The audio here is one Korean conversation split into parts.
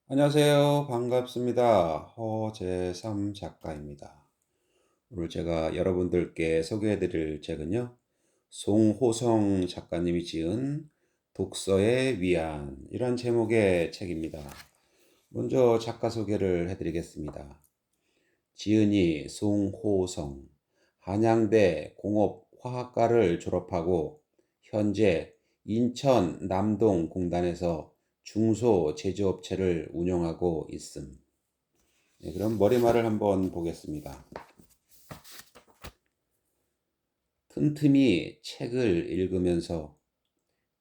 안녕하세요. 반갑습니다. 허재삼 작가입니다. 오늘 제가 여러분들께 소개해 드릴 책은요. 송호성 작가님이 지은 독서의 위안 이런 제목의 책입니다. 먼저 작가 소개를 해 드리겠습니다. 지은이 송호성, 한양대 공업화학과를 졸업하고 현재 인천 남동공단에서 중소제조업체를 운영하고 있음. 네, 그럼 머리말을 한번 보겠습니다. 틈틈이 책을 읽으면서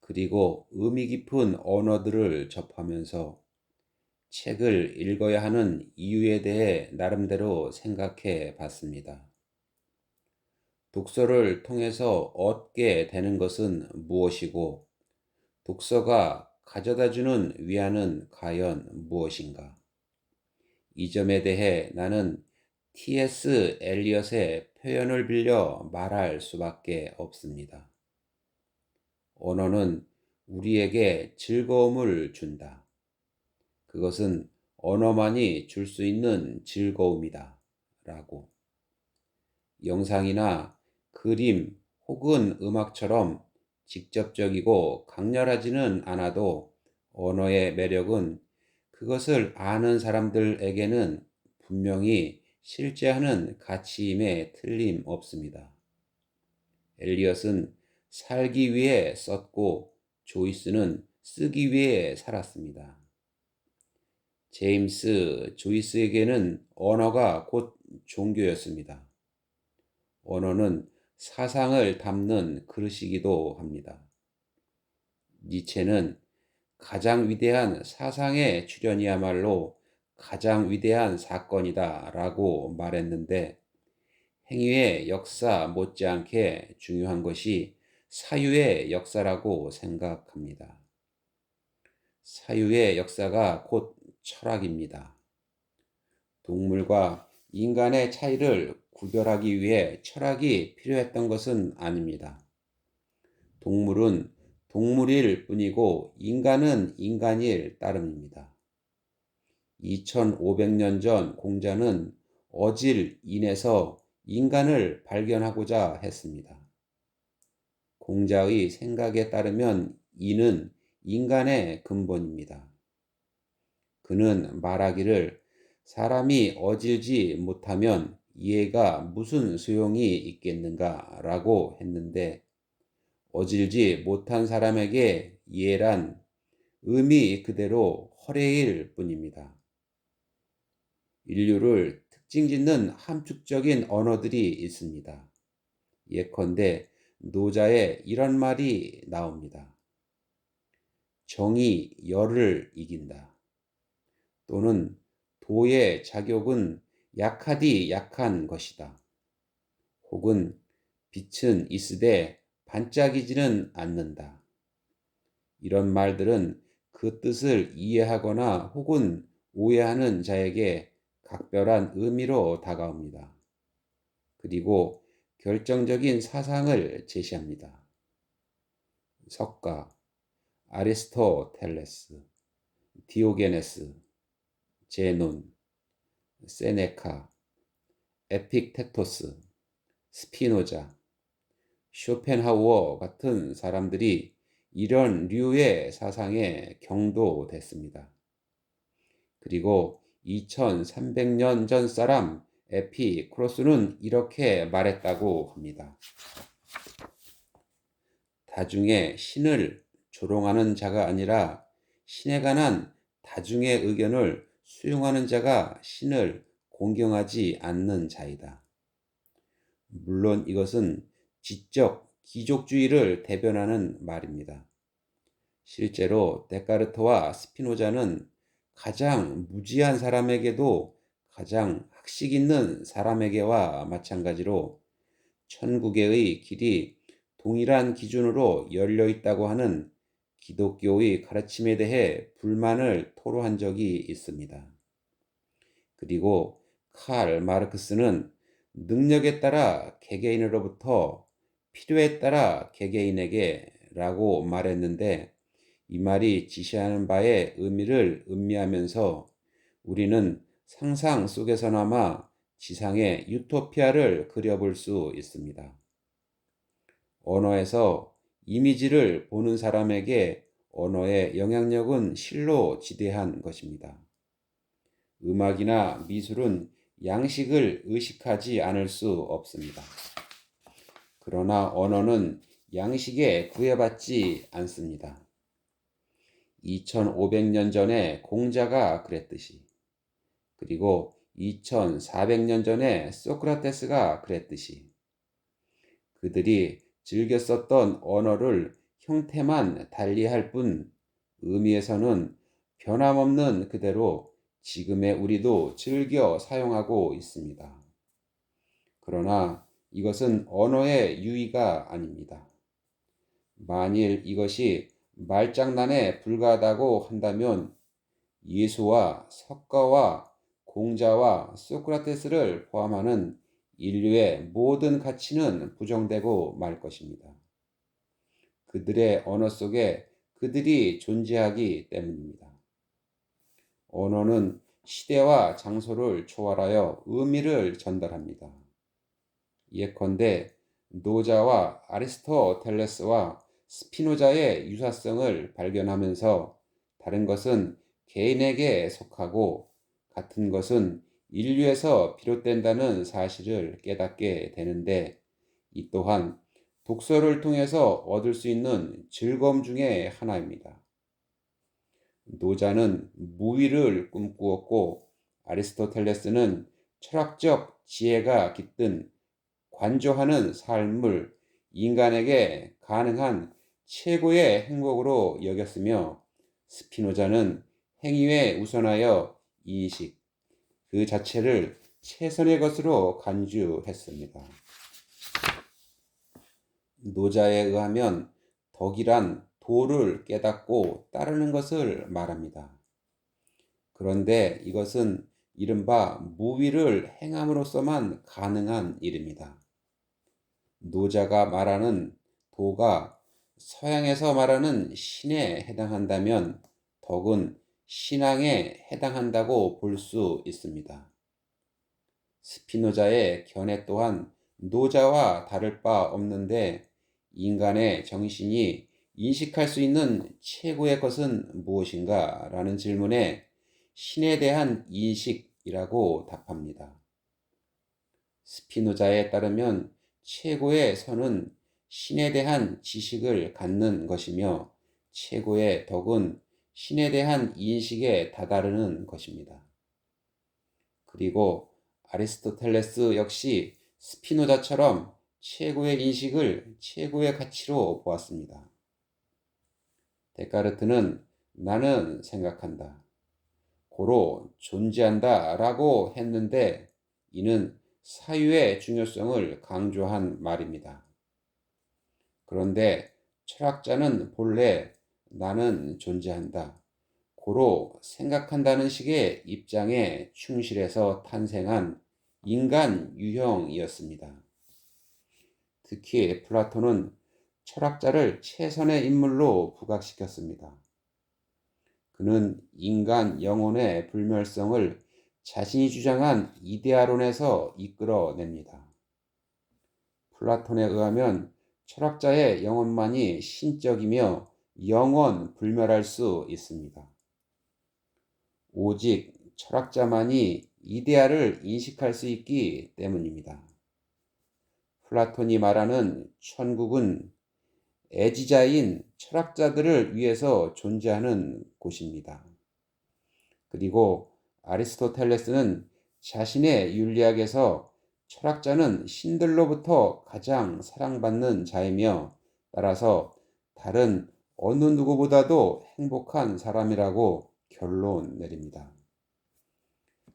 그리고 의미 깊은 언어들을 접하면서 책을 읽어야 하는 이유에 대해 나름대로 생각해 봤습니다. 독서를 통해서 얻게 되는 것은 무엇이고, 독서가 가져다주는 위안은 과연 무엇인가? 이 점에 대해 나는 T.S. 엘리엇의 표현을 빌려 말할 수밖에 없습니다. 언어는 우리에게 즐거움을 준다. 그것은 언어만이 줄 수 있는 즐거움이다. 라고. 영상이나 그림 혹은 음악처럼 직접적이고 강렬하지는 않아도 언어의 매력은 그것을 아는 사람들에게는 분명히 실제하는 가치임에 틀림없습니다. 엘리엇은 살기 위해 썼고 조이스는 쓰기 위해 살았습니다. 제임스 조이스에게는 언어가 곧 종교였습니다. 언어는 사상을 담는 그릇이기도 합니다. 니체는 가장 위대한 사상의 출현이야말로 가장 위대한 사건이다 라고 말했는데, 행위의 역사 못지않게 중요한 것이 사유의 역사라고 생각합니다. 사유의 역사가 곧 철학입니다. 동물과 인간의 차이를 구별하기 위해 철학이 필요했던 것은 아닙니다. 동물은 동물일 뿐이고 인간은 인간일 따름입니다. 2500년 전 공자는 어질 인에서 인간을 발견하고자 했습니다. 공자의 생각에 따르면 인은 인간의 근본입니다. 그는 말하기를 사람이 어질지 못하면 이해가 무슨 소용이 있겠는가 라고 했는데, 어질지 못한 사람에게 이해란 의미 그대로 허례일 뿐입니다. 인류를 특징짓는 함축적인 언어들이 있습니다. 예컨대 노자의 이런 말이 나옵니다. 정이 열을 이긴다. 또는 도의 자격은 약하디 약한 것이다. 혹은 빛은 있으되 반짝이지는 않는다. 이런 말들은 그 뜻을 이해하거나 혹은 오해하는 자에게 각별한 의미로 다가옵니다. 그리고 결정적인 사상을 제시합니다. 석가, 아리스토텔레스, 디오게네스, 제논, 세네카, 에픽테토스, 스피노자, 쇼펜하우어 같은 사람들이 이런 류의 사상에 경도됐습니다. 그리고 2300년 전 사람 에피쿠로스는 이렇게 말했다고 합니다. 다중의 신을 조롱하는 자가 아니라 신에 관한 다중의 의견을 수용하는 자가 신을 공경하지 않는 자이다. 물론 이것은 지적 귀족주의를 대변하는 말입니다. 실제로 데카르트와 스피노자는 가장 무지한 사람에게도 가장 학식 있는 사람에게와 마찬가지로 천국의 길이 동일한 기준으로 열려 있다고 하는 기독교의 가르침에 대해 불만을 토로한 적이 있습니다. 그리고 칼 마르크스는 능력에 따라 개개인으로부터 필요에 따라 개개인에게 라고 말했는데, 이 말이 지시하는 바의 의미를 음미하면서 우리는 상상 속에서나마 지상의 유토피아를 그려볼 수 있습니다. 언어에서 이미지를 보는 사람에게 언어의 영향력은 실로 지대한 것입니다. 음악이나 미술은 양식을 의식하지 않을 수 없습니다. 그러나 언어는 양식에 구애받지 않습니다. 2500년 전에 공자가 그랬듯이, 그리고 2400년 전에 소크라테스가 그랬듯이, 그들이 즐겨 썼던 언어를 형태만 달리할 뿐 의미에서는 변함없는 그대로 지금의 우리도 즐겨 사용하고 있습니다. 그러나 이것은 언어의 유의가 아닙니다. 만일 이것이 말장난에 불과하다고 한다면 예수와 석가와 공자와 소크라테스를 포함하는 인류의 모든 가치는 부정되고 말 것입니다. 그들의 언어 속에 그들이 존재하기 때문입니다. 언어는 시대와 장소를 초월하여 의미를 전달합니다. 예컨대 노자와 아리스토텔레스와 스피노자의 유사성을 발견하면서 다른 것은 개인에게 속하고 같은 것은 인류에서 비롯된다는 사실을 깨닫게 되는데, 이 또한 독서를 통해서 얻을 수 있는 즐거움 중의 하나입니다. 노자는 무위를 꿈꾸었고 아리스토텔레스는 철학적 지혜가 깃든 관조하는 삶을 인간에게 가능한 최고의 행복으로 여겼으며, 스피노자는 행위에 우선하여 이식, 그 자체를 최선의 것으로 간주했습니다. 노자에 의하면 덕이란 도를 깨닫고 따르는 것을 말합니다. 그런데 이것은 이른바 무위를 행함으로써만 가능한 일입니다. 노자가 말하는 도가 서양에서 말하는 신에 해당한다면 덕은 신앙에 해당한다고 볼 수 있습니다. 스피노자의 견해 또한 노자와 다를 바 없는데, 인간의 정신이 인식할 수 있는 최고의 것은 무엇인가? 라는 질문에 신에 대한 인식이라고 답합니다. 스피노자에 따르면 최고의 선은 신에 대한 지식을 갖는 것이며, 최고의 덕은 신에 대한 인식에 다다르는 것입니다. 그리고 아리스토텔레스 역시 스피노자처럼 최고의 인식을 최고의 가치로 보았습니다. 데카르트는 나는 생각한다, 고로 존재한다 라고 했는데, 이는 사유의 중요성을 강조한 말입니다. 그런데 철학자는 본래 나는 존재한다, 고로 생각한다는 식의 입장에 충실해서 탄생한 인간 유형이었습니다. 특히 플라톤은 철학자를 최선의 인물로 부각시켰습니다. 그는 인간 영혼의 불멸성을 자신이 주장한 이데아론에서 이끌어냅니다. 플라톤에 의하면 철학자의 영혼만이 신적이며 영원 불멸할 수 있습니다. 오직 철학자만이 이데아를 인식할 수 있기 때문입니다. 플라톤이 말하는 천국은 애지자인 철학자들을 위해서 존재하는 곳입니다. 그리고 아리스토텔레스는 자신의 윤리학에서 철학자는 신들로부터 가장 사랑받는 자이며, 따라서 다른 어느 누구보다도 행복한 사람이라고 결론 내립니다.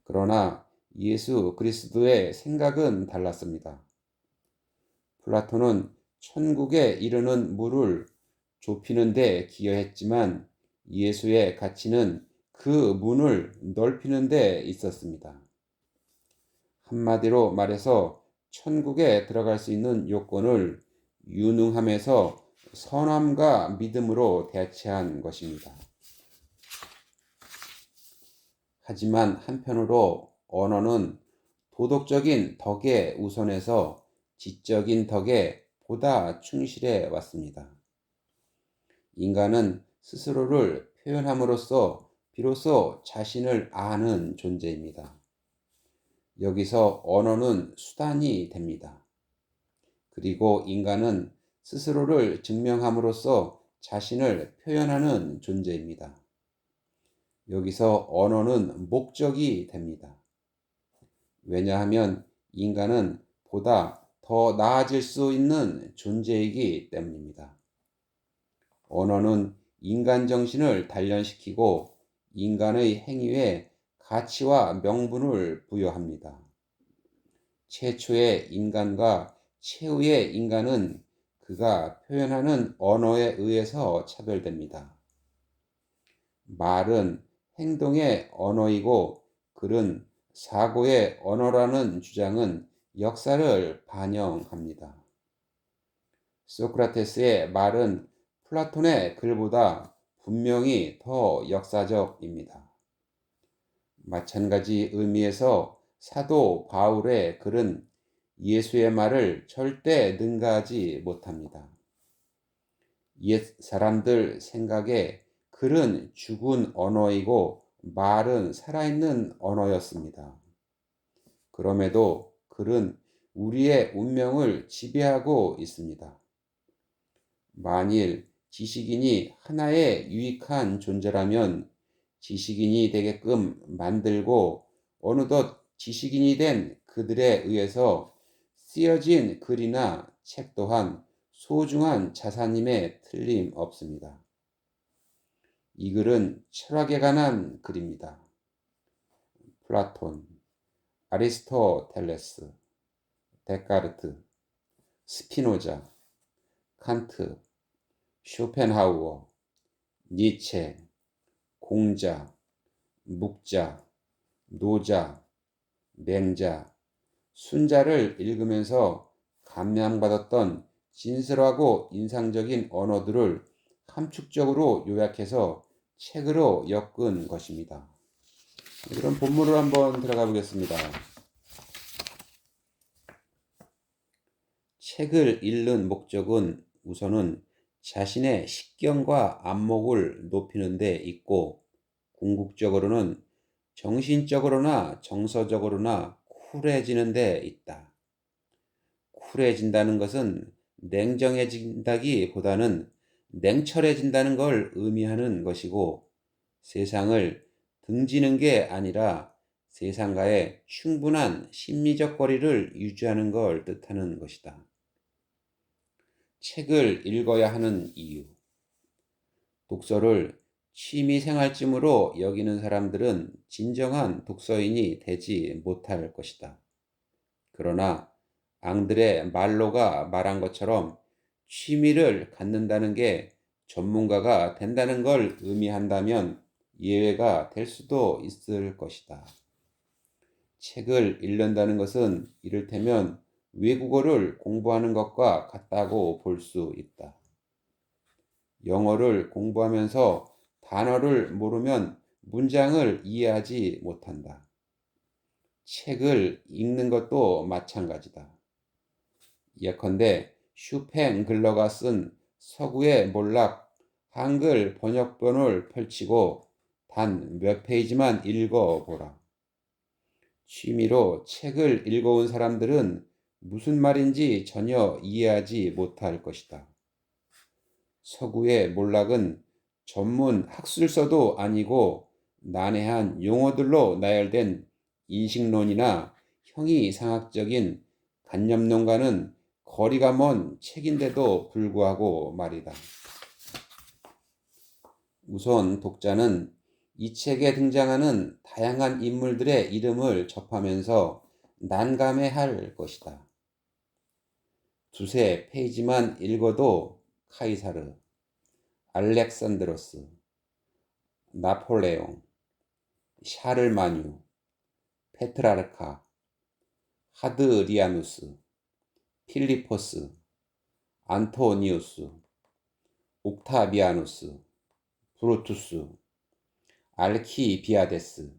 그러나 예수 그리스도의 생각은 달랐습니다. 플라톤은 천국에 이르는 문을 좁히는 데 기여했지만 예수의 가치는 그 문을 넓히는 데 있었습니다. 한마디로 말해서 천국에 들어갈 수 있는 요건을 유능함에서 선함과 믿음으로 대체한 것입니다. 하지만 한편으로 언어는 도덕적인 덕에 우선해서 지적인 덕에 보다 충실해 왔습니다. 인간은 스스로를 표현함으로써 비로소 자신을 아는 존재입니다. 여기서 언어는 수단이 됩니다. 그리고 인간은 스스로를 증명함으로써 자신을 표현하는 존재입니다. 여기서 언어는 목적이 됩니다. 왜냐하면 인간은 보다 더 나아질 수 있는 존재이기 때문입니다. 언어는 인간 정신을 단련시키고 인간의 행위에 가치와 명분을 부여합니다. 최초의 인간과 최후의 인간은 그가 표현하는 언어에 의해서 차별됩니다. 말은 행동의 언어이고 글은 사고의 언어라는 주장은 역사를 반영합니다. 소크라테스의 말은 플라톤의 글보다 분명히 더 역사적입니다. 마찬가지 의미에서 사도 바울의 글은 예수의 말을 절대 능가하지 못합니다. 옛 사람들 생각에 글은 죽은 언어이고 말은 살아있는 언어였습니다. 그럼에도 글은 우리의 운명을 지배하고 있습니다. 만일 지식인이 하나의 유익한 존재라면 지식인이 되게끔 만들고 어느덧 지식인이 된 그들에 의해서 쓰여진 글이나 책 또한 소중한 자산임에 틀림없습니다. 이 글은 철학에 관한 글입니다. 플라톤, 아리스토텔레스, 데카르트, 스피노자, 칸트, 쇼펜하우어, 니체, 공자, 묵자, 노자, 맹자, 순자를 읽으면서 감명받았던 진솔하고 인상적인 언어들을 함축적으로 요약해서 책으로 엮은 것입니다. 그럼 본문으로 한번 들어가 보겠습니다. 책을 읽는 목적은 우선은 자신의 식견과 안목을 높이는 데 있고 궁극적으로는 정신적으로나 정서적으로나 쿨해지는 데 있다. 쿨해진다는 것은 냉정해진다기보다는 냉철해진다는 걸 의미하는 것이고 세상을 등지는 게 아니라 세상과의 충분한 심리적 거리를 유지하는 걸 뜻하는 것이다. 책을 읽어야 하는 이유. 독서를 취미생활쯤으로 여기는 사람들은 진정한 독서인이 되지 못할 것이다. 그러나 앙드레 말로가 말한 것처럼 취미를 갖는다는 게 전문가가 된다는 걸 의미한다면 예외가 될 수도 있을 것이다. 책을 읽는다는 것은 이를테면 외국어를 공부하는 것과 같다고 볼 수 있다. 영어를 공부하면서 단어를 모르면 문장을 이해하지 못한다. 책을 읽는 것도 마찬가지다. 예컨대 슈팽글러가 쓴 서구의 몰락 한글 번역본을 펼치고 단 몇 페이지만 읽어보라. 취미로 책을 읽어온 사람들은 무슨 말인지 전혀 이해하지 못할 것이다. 서구의 몰락은 전문 학술서도 아니고 난해한 용어들로 나열된 인식론이나 형이상학적인 관념론과는 거리가 먼 책인데도 불구하고 말이다. 우선 독자는 이 책에 등장하는 다양한 인물들의 이름을 접하면서 난감해할 것이다. 두세 페이지만 읽어도 카이사르, 알렉산드로스, 나폴레옹, 샤를마뉴, 페트라르카, 하드리아누스, 필리포스, 안토니우스, 옥타비아누스, 브루투스, 알키비아데스,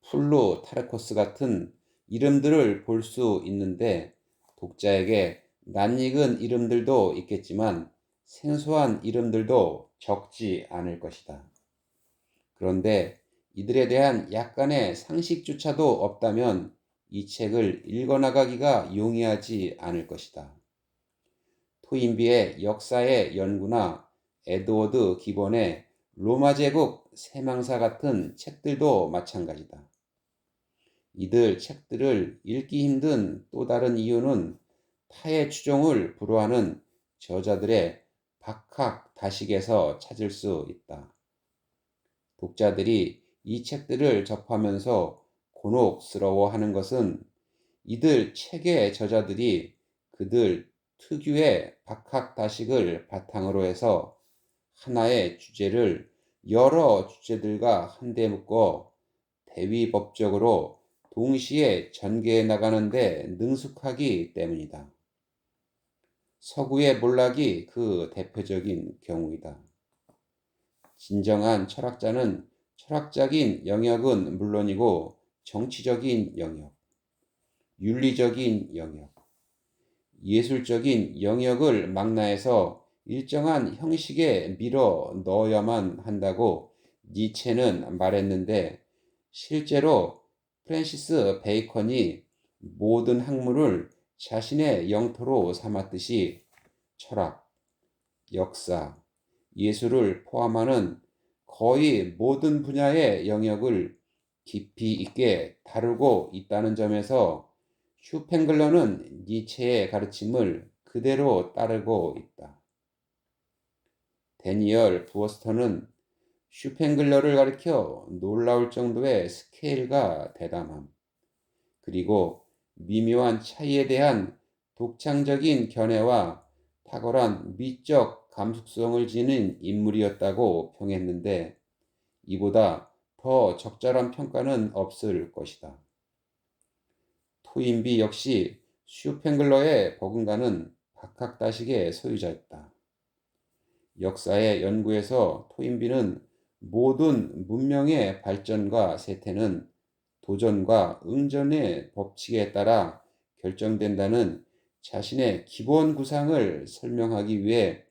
플루타르코스 같은 이름들을 볼 수 있는데 독자에게 낯익은 이름들도 있겠지만 생소한 이름들도 적지 않을 것이다. 그런데 이들에 대한 약간의 상식조차도 없다면 이 책을 읽어나가기가 용이하지 않을 것이다. 토인비의 역사의 연구나 에드워드 기본의 로마 제국 세망사 같은 책들도 마찬가지다. 이들 책들을 읽기 힘든 또 다른 이유는 타의 추종을 불허하는 저자들의 박학다식에서 찾을 수 있다. 독자들이 이 책들을 접하면서 곤혹스러워하는 것은 이들 책의 저자들이 그들 특유의 박학다식을 바탕으로 해서 하나의 주제를 여러 주제들과 한데 묶어 대위법적으로 동시에 전개해 나가는데 능숙하기 때문이다. 서구의 몰락이 그 대표적인 경우이다. 진정한 철학자는 철학적인 영역은 물론이고 정치적인 영역, 윤리적인 영역, 예술적인 영역을 망라해서 일정한 형식에 밀어 넣어야만 한다고 니체는 말했는데 실제로 프랜시스 베이컨이 모든 학문을 자신의 영토로 삼았듯이 철학, 역사, 예술을 포함하는 거의 모든 분야의 영역을 깊이 있게 다루고 있다는 점에서 슈팽글러는 니체의 가르침을 그대로 따르고 있다. 데니얼 부어스터는 슈팽글러를 가리켜 놀라울 정도의 스케일과 대담함, 그리고 미묘한 차이에 대한 독창적인 견해와 탁월한 미적 감수성을 지닌 인물이었다고 평했는데 이보다 더 적절한 평가는 없을 것이다. 토인비 역시 슈팽글러의 버금가는 박학다식의 소유자였다. 역사의 연구에서 토인비는 모든 문명의 발전과 쇠퇴는 도전과 응전의 법칙에 따라 결정된다는 자신의 기본 구상을 설명하기 위해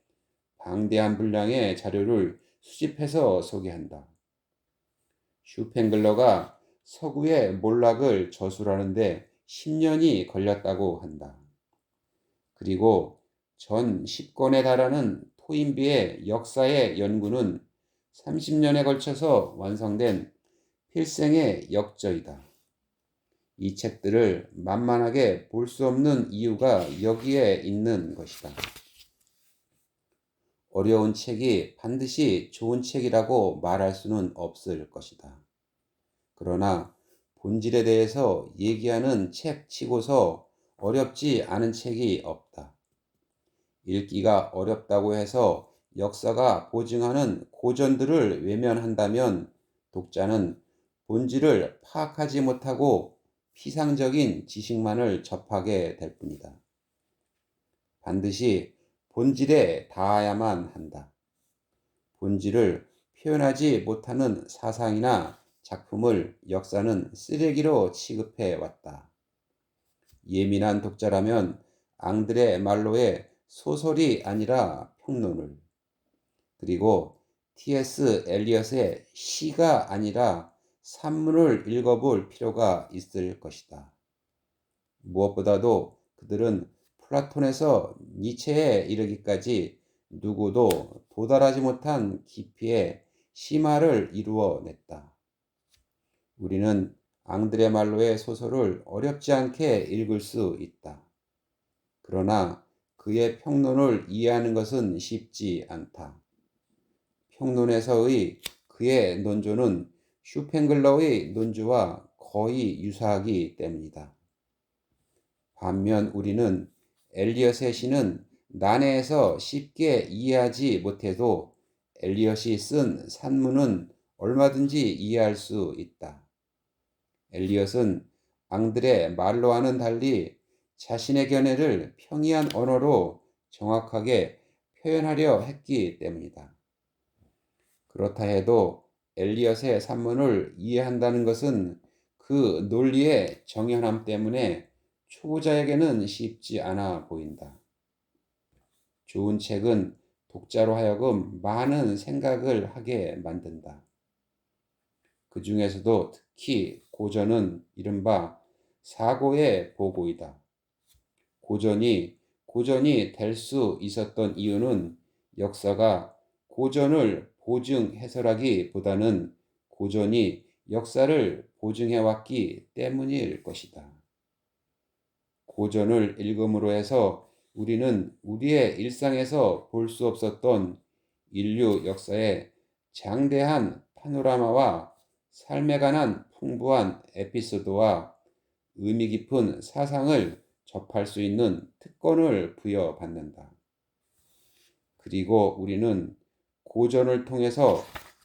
방대한 분량의 자료를 수집해서 소개한다. 슈팽글러가 서구의 몰락을 저술하는데 10년이 걸렸다고 한다. 그리고 전 10권에 달하는 토인비의 역사의 연구는 30년에 걸쳐서 완성된 필생의 역저이다. 이 책들을 만만하게 볼 수 없는 이유가 여기에 있는 것이다. 어려운 책이 반드시 좋은 책이라고 말할 수는 없을 것이다. 그러나 본질에 대해서 얘기하는 책 치고서 어렵지 않은 책이 없다. 읽기가 어렵다고 해서 역사가 보증하는 고전들을 외면한다면 독자는 본질을 파악하지 못하고 피상적인 지식만을 접하게 될 뿐이다. 반드시 본질에 닿아야만 한다. 본질을 표현하지 못하는 사상이나 작품을 역사는 쓰레기로 취급해 왔다. 예민한 독자라면 앙드레 말로의 소설이 아니라 평론을, 그리고 T.S. 엘리엇의 시가 아니라 산문을 읽어볼 필요가 있을 것이다. 무엇보다도 그들은 플라톤에서 니체에 이르기까지 누구도 도달하지 못한 깊이의 심화를 이루어냈다. 우리는 앙드레 말로의 소설을 어렵지 않게 읽을 수 있다. 그러나 그의 평론을 이해하는 것은 쉽지 않다. 평론에서의 그의 논조는 슈팽글러의 논조와 거의 유사하기 때문이다. 반면 우리는 엘리엇의 시는 난해해서 쉽게 이해하지 못해도 엘리엇이 쓴 산문은 얼마든지 이해할 수 있다. 엘리엇은 앙드레 말로와는 달리 자신의 견해를 평이한 언어로 정확하게 표현하려 했기 때문이다. 그렇다 해도 엘리엇의 산문을 이해한다는 것은 그 논리의 정연함 때문에 초보자에게는 쉽지 않아 보인다. 좋은 책은 독자로 하여금 많은 생각을 하게 만든다. 그 중에서도 특히 고전은 이른바 사고의 보고이다. 고전이 될 수 있었던 이유는 역사가 고전을 보증 해설하기보다는 고전이 역사를 보증해왔기 때문일 것이다. 고전을 읽음으로 해서 우리는 우리의 일상에서 볼 수 없었던 인류 역사의 장대한 파노라마와 삶에 관한 풍부한 에피소드와 의미 깊은 사상을 접할 수 있는 특권을 부여받는다. 그리고 우리는 고전을 통해서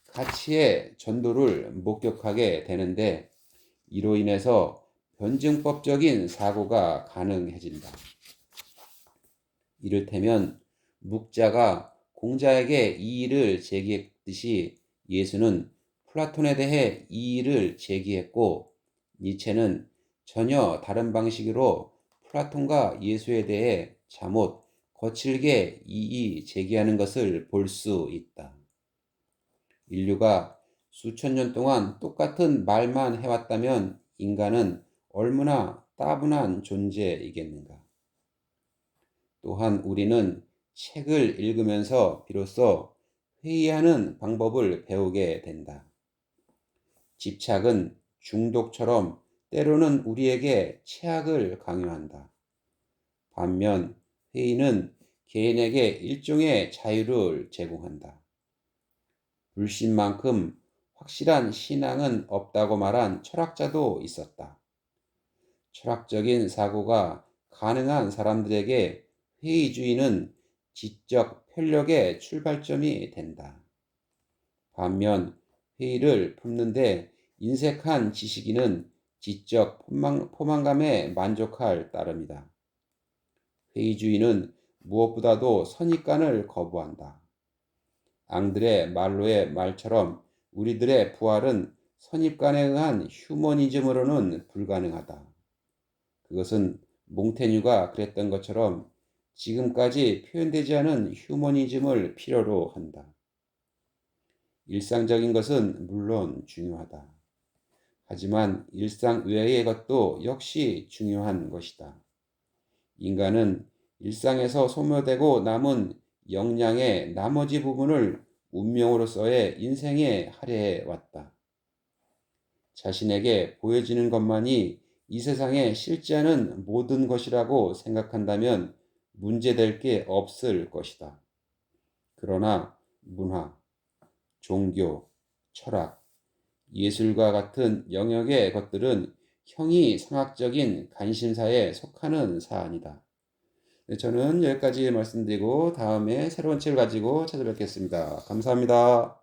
가치의 전도를 목격하게 되는데 이로 인해서 변증법적인 사고가 가능해진다. 이를테면 묵자가 공자에게 이의를 제기했듯이 예수는 플라톤에 대해 이의를 제기했고 니체는 전혀 다른 방식으로 플라톤과 예수에 대해 잠옷 거칠게 이의 제기하는 것을 볼 수 있다. 인류가 수천 년 동안 똑같은 말만 해왔다면 인간은 얼마나 따분한 존재이겠는가. 또한 우리는 책을 읽으면서 비로소 회의하는 방법을 배우게 된다. 집착은 중독처럼 때로는 우리에게 최악을 강요한다. 반면 회의는 개인에게 일종의 자유를 제공한다. 불신만큼 확실한 신앙은 없다고 말한 철학자도 있었다. 철학적인 사고가 가능한 사람들에게 회의주의는 지적 편력의 출발점이 된다. 반면 회의를 품는데 인색한 지식인은 지적 포만감에 만족할 따름이다. 회의주의는 무엇보다도 선입관을 거부한다. 앙드레 말로의 말처럼 우리들의 부활은 선입관에 의한 휴머니즘으로는 불가능하다. 그것은 몽테뉴가 그랬던 것처럼 지금까지 표현되지 않은 휴머니즘을 필요로 한다. 일상적인 것은 물론 중요하다. 하지만 일상 외의 것도 역시 중요한 것이다. 인간은 일상에서 소모되고 남은 역량의 나머지 부분을 운명으로서의 인생에 할애해 왔다. 자신에게 보여지는 것만이 이 세상에 실제하는 모든 것이라고 생각한다면 문제될 게 없을 것이다. 그러나 문화, 종교, 철학, 예술과 같은 영역의 것들은 형이상학적인 관심사에 속하는 사안이다. 네, 저는 여기까지 말씀드리고 다음에 새로운 책을 가지고 찾아뵙겠습니다. 감사합니다.